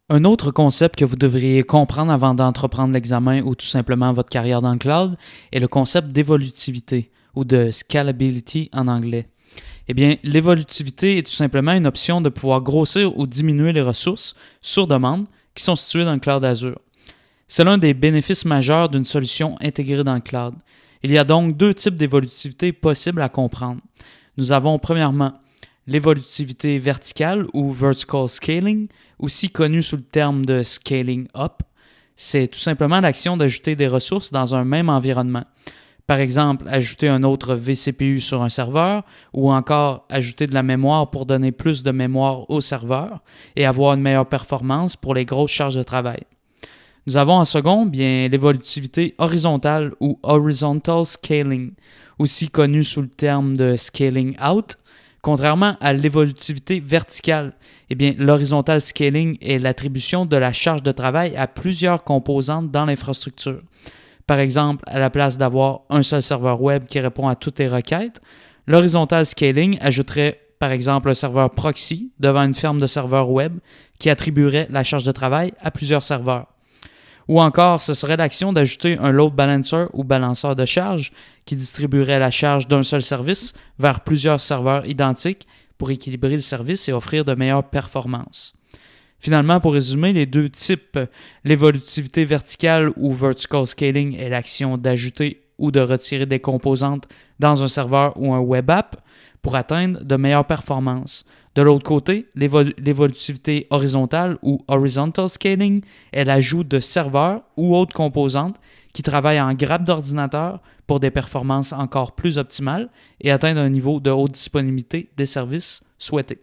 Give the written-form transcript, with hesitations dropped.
Un autre concept que vous devriez comprendre avant d'entreprendre l'examen ou tout simplement votre carrière dans le cloud est le concept d'évolutivité ou de scalability en anglais. Eh bien, l'évolutivité est tout simplement une option de pouvoir grossir ou diminuer les ressources sur demande qui sont situées dans le cloud Azure. C'est l'un des bénéfices majeurs d'une solution intégrée dans le cloud. Il y a donc deux types d'évolutivité possibles à comprendre. Nous avons premièrement l'évolutivité verticale ou vertical scaling, aussi connue sous le terme de scaling up. C'est tout simplement l'action d'ajouter des ressources dans un même environnement. Par exemple, ajouter un autre vCPU sur un serveur ou encore ajouter de la mémoire pour donner plus de mémoire au serveur et avoir une meilleure performance pour les grosses charges de travail. Nous avons en second bien l'évolutivité horizontale ou horizontal scaling, aussi connue sous le terme de scaling out. Contrairement à l'évolutivité verticale, eh bien, l'horizontal scaling est l'attribution de la charge de travail à plusieurs composantes dans l'infrastructure. Par exemple, à la place d'avoir un seul serveur web qui répond à toutes les requêtes, l'horizontal scaling ajouterait par exemple un serveur proxy devant une ferme de serveurs web qui attribuerait la charge de travail à plusieurs serveurs. Ou encore, ce serait l'action d'ajouter un load balancer ou balanceur de charge qui distribuerait la charge d'un seul service vers plusieurs serveurs identiques pour équilibrer le service et offrir de meilleures performances. Finalement, pour résumer les deux types, l'évolutivité verticale ou vertical scaling est l'action d'ajouter ou de retirer des composantes dans un serveur ou un web app pour atteindre de meilleures performances. De l'autre côté, l'évolutivité horizontale ou horizontal scaling est l'ajout de serveurs ou autres composantes qui travaillent en grappe d'ordinateur pour des performances encore plus optimales et atteindre un niveau de haute disponibilité des services souhaités.